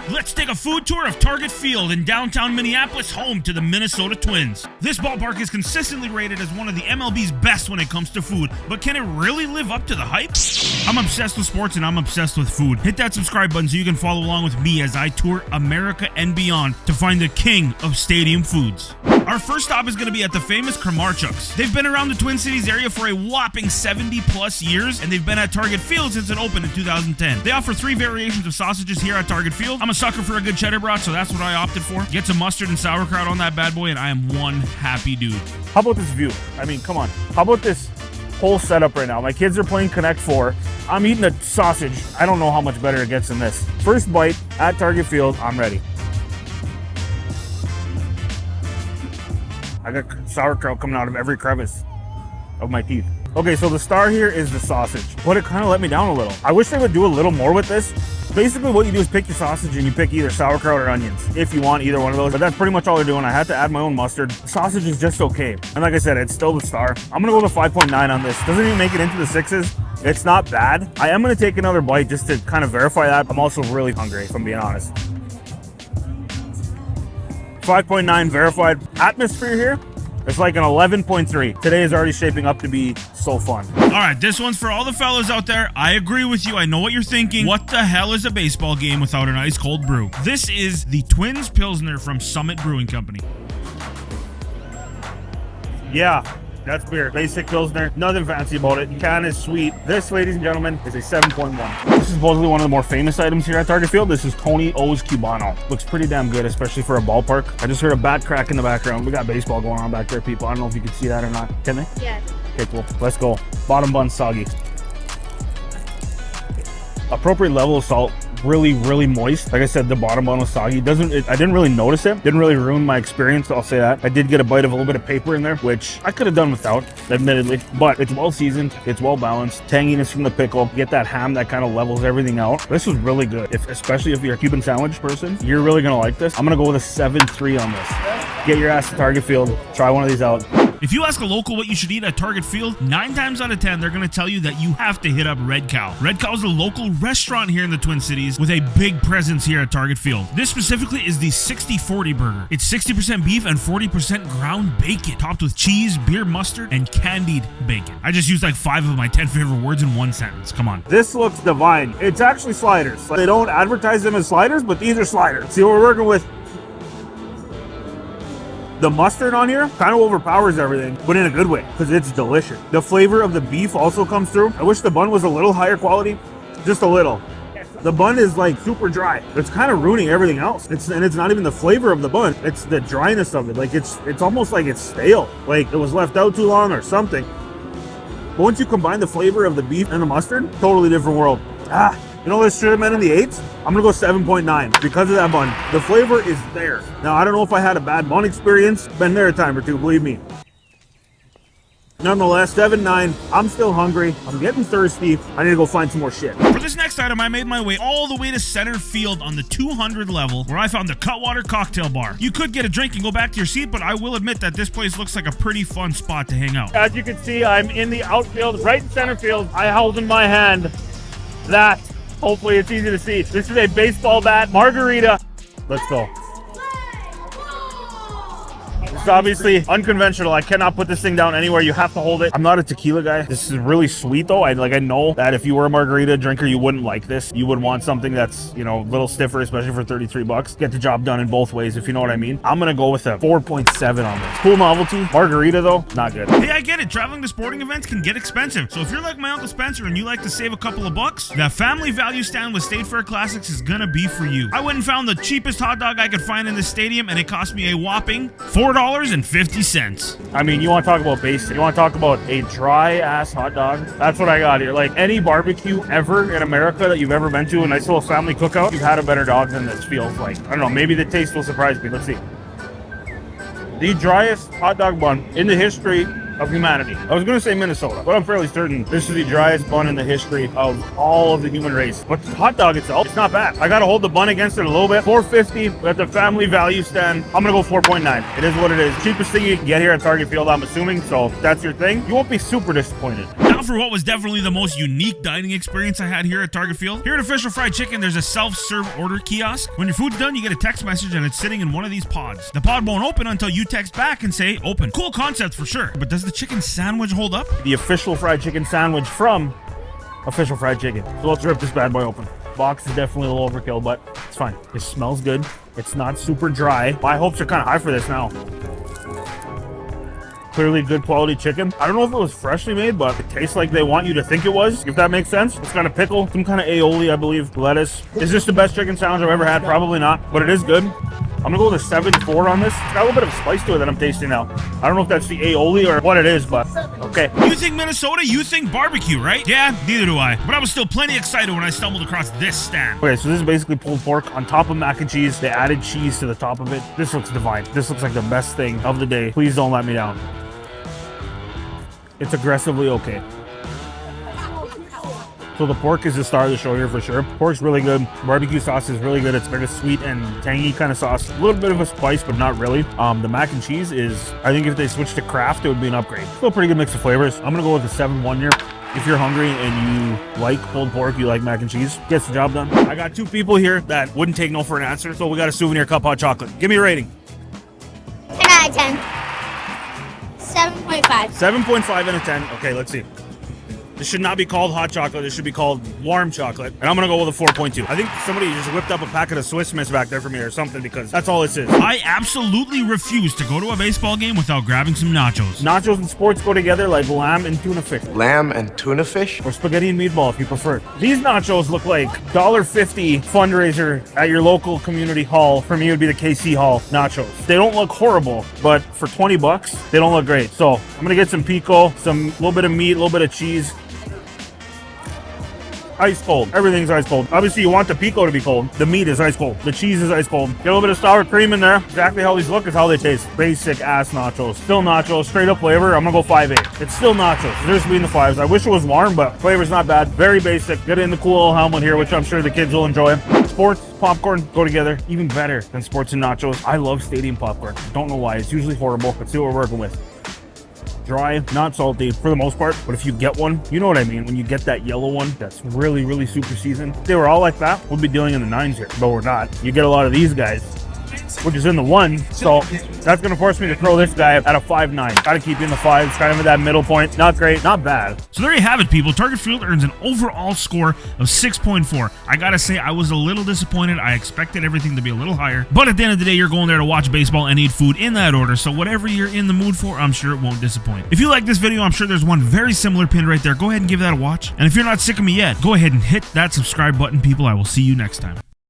Let's take a food tour of Target Field in downtown Minneapolis, home to the Minnesota Twins. This ballpark is consistently rated as one of the MLB's best when it comes to food, but can it really live up to the hype? I'm obsessed with sports and I'm obsessed with food. Hit that subscribe button so you can follow along with me as I tour America and beyond to find the king of stadium foods. Our first stop is going to be at the famous Kramarchuk's. They've been around the Twin Cities area for a whopping 70 plus years, and they've been at Target Field since it opened in 2010. They offer 3 variations of sausages here at Target Field. I'm a sucker for a good cheddar brat, so that's what I opted for. Get some mustard and sauerkraut on that bad boy, and I am one happy dude. How about this view? I mean, come on. How about this whole setup right now? My kids are playing Connect 4. I'm eating a sausage. I don't know how much better it gets than this. First bite at Target Field, I'm ready. I got sauerkraut coming out of every crevice of my teeth. Okay, so the star here is the sausage, but it kind of let me down a little. I wish they would do a little more with this. Basically, what you do is pick your sausage and you pick either sauerkraut or onions, if you want either one of those. But that's pretty much all they're doing. I had to add my own mustard. The sausage is just okay. And like I said, it's still the star. I'm gonna go with a 5.9 on this. Doesn't even make it into the 6s. It's not bad. I am gonna take another bite just to kind of verify that. I'm also really hungry, if I'm being honest. 5.9 verified. Atmosphere here, it's like an 11.3. Today is already shaping up to be so fun. All right, this one's for all the fellas out there. I agree with you. I know what you're thinking. What the hell is a baseball game without an ice cold brew? This is the Twins Pilsner from Summit Brewing Company. Yeah, that's beer. Basic Pilsner. Nothing fancy about it. Can is sweet. This, ladies and gentlemen, is a 7.1. This is supposedly one of the more famous items here at Target Field. This is Tony O's Cubano. Looks pretty damn good, especially for a ballpark. I just heard a bat crack in the background. We got baseball going on back there, people. I don't know if you can see that or not. Can they? Yes. Okay, cool. Let's go. Bottom bun soggy. Appropriate level of salt. Really, really moist. Like I said, the bottom bun was soggy. I didn't really notice it. Didn't really ruin my experience, I'll say that. I did get a bite of a little bit of paper in there, which I could have done without, admittedly. But it's well seasoned. It's well balanced. Tanginess from the pickle. Get that ham that kind of levels everything out. This was really good. Especially if you're a Cuban sandwich person, you're really gonna like this. I'm gonna go with a 7.3 on this. Get your ass to Target Field. Try one of these out. If you ask a local what you should eat at Target Field, 9 times out of 10, they're going to tell you that you have to hit up Red Cow. Red Cow is a local restaurant here in the Twin Cities with a big presence here at Target Field. This specifically is the 60-40 burger. It's 60% beef and 40% ground bacon, topped with cheese, beer mustard, and candied bacon. I just used like 5 of my 10 favorite words in one sentence. Come on. This looks divine. It's actually sliders. They don't advertise them as sliders, but these are sliders. See what we're working with? The mustard on here kind of overpowers everything, but in a good way, because it's delicious. The flavor of the beef also comes through. I wish the bun was a little higher quality, just a little. The bun is like super dry. It's kind of ruining everything else. It's not even the flavor of the bun. It's the dryness of it. Like it's almost like it's stale. Like it was left out too long or something. But once you combine the flavor of the beef and the mustard, totally different world. You know, this should have been in the 8s. I'm gonna go 7.9 because of that bun. The flavor is there. Now, I don't know if I had a bad bun experience. Been there a time or two, believe me. Nonetheless, 7.9. I'm still hungry. I'm getting thirsty. I need to go find some more shit. For this next item, I made my way all the way to center field on the 200 level, where I found the Cutwater Cocktail Bar. You could get a drink and go back to your seat, but I will admit that this place looks like a pretty fun spot to hang out. As you can see, I'm in the outfield, right in center field. I held in my hand that. Hopefully it's easy to see. This is a baseball bat margarita. Let's go. It's obviously unconventional. I cannot put this thing down anywhere. You have to hold it. I'm not a tequila guy. This is really sweet though. I know that if you were a margarita drinker, you wouldn't like this. You would want something that's, you know, a little stiffer, especially for 33 bucks. Get the job done in both ways, if you know what I mean. I'm gonna go with a 4.7 on this. Cool novelty. Margarita though, not good. Hey, I get it. Traveling to sporting events can get expensive. So if you're like my Uncle Spencer and you like to save a couple of bucks, that family value stand with State Fair Classics is gonna be for you. I went and found the cheapest hot dog I could find in this stadium, and it cost me a whopping $4.50. I mean, you want to talk about basic. You want to talk about a dry ass hot dog. That's what I got here. Like any barbecue ever in America that you've ever been to, a nice little family cookout, you've had a better dog than this feels like. I don't know, maybe the taste will surprise me. Let's see. The driest hot dog bun in the history of humanity. I was going to say Minnesota, but I'm fairly certain this is the driest bun in the history of all of the human race. But the hot dog itself, it's not bad. I got to hold the bun against it a little bit. $4.50 at the family value stand. I'm going to go 4.9. It is what it is. Cheapest thing you can get here at Target Field, I'm assuming. So if that's your thing, you won't be super disappointed. Now for what was definitely the most unique dining experience I had here at Target Field. Here at Official Fried Chicken, there's a self-serve order kiosk. When your food's done, you get a text message and it's sitting in one of these pods. The pod won't open until you text back and say open. Cool concept for sure, but does the chicken sandwich hold up? The official fried chicken sandwich from Official Fried Chicken. So let's rip this bad boy open. Box is definitely a little overkill, but it's fine. It smells good. It's not super dry. My hopes are kind of high for this now. Clearly good quality chicken. I don't know if it was freshly made, but it tastes like they want you to think it was, if that makes sense. It's got a pickle, some kind of aioli, I believe, lettuce. Is this the best chicken sandwich I've ever had? Probably not, but it is good. I'm gonna go with a 7.4 on this. It's got a little bit of spice to it that I'm tasting now. I don't know if that's the aioli or what it is, but okay. You think Minnesota, you think barbecue, right? Yeah, neither do I. But I was still plenty excited when I stumbled across this stand. Okay, so this is basically pulled pork on top of mac and cheese. They added cheese to the top of it. This looks divine. This looks like the best thing of the day. Please don't let me down. It's aggressively okay. So the pork is the star of the show here for sure. Pork's really good. Barbecue sauce is really good. It's like a sweet and tangy kind of sauce. A little bit of a spice, but not really. The mac and cheese is, I think if they switched to Kraft, it would be an upgrade. Still a pretty good mix of flavors. I'm gonna go with a 7.1 here. If you're hungry and you like pulled pork, you like mac and cheese, gets the job done. I got 2 people here that wouldn't take no for an answer. So we got a souvenir cup hot chocolate. Give me a rating. 10 out of 10. 7.5. 7.5 out of 10. Okay, let's see. This should not be called hot chocolate. This should be called warm chocolate. And I'm going to go with a 4.2. I think somebody just whipped up a packet of Swiss Miss back there for me or something because that's all this is. I absolutely refuse to go to a baseball game without grabbing some nachos. Nachos and sports go together like lamb and tuna fish. Lamb and tuna fish? Or spaghetti and meatball if you prefer. These nachos look like $1.50 fundraiser at your local community hall. For me, it would be the KC Hall nachos. They don't look horrible, but for 20 bucks, they don't look great. So I'm going to get some pico, some little bit of meat, a little bit of cheese. Ice cold. Everything's ice cold. Obviously, you want the pico to be cold. The meat is ice cold. The cheese is ice cold. Get a little bit of sour cream in there. Exactly how these look is how they taste. Basic ass nachos. Still nachos. Straight up flavor. I'm gonna go 5.8. It's still nachos. There's between the 5s. I wish it was warm, but flavor's not bad. Very basic. Get in the cool little helmet here, which I'm sure the kids will enjoy. Sports, popcorn go together even better than sports and nachos. I love stadium popcorn. Don't know why. It's usually horrible, but see what we're working with. Dry, not salty for the most part, but if you get one, you know what I mean. When you get that yellow one that's really, really super seasoned, if they were all like that, we'd be dealing in the 9s here, but we're not. You get a lot of these guys, which is in the 1, so that's going to force me to throw this guy at a 5.9. Got to keep you in the 5s, kind of at that middle point. Not great, not bad. So there you have it, people. Target Field earns an overall score of 6.4. I gotta say, I was a little disappointed. I expected everything to be a little higher, but at the end of the day, you're going there to watch baseball and eat food in that order, so whatever you're in the mood for, I'm sure it won't disappoint. If you like this video, I'm sure there's one very similar pinned right there. Go ahead and give that a watch, and if you're not sick of me yet, go ahead and hit that subscribe button, people. I will see you next time.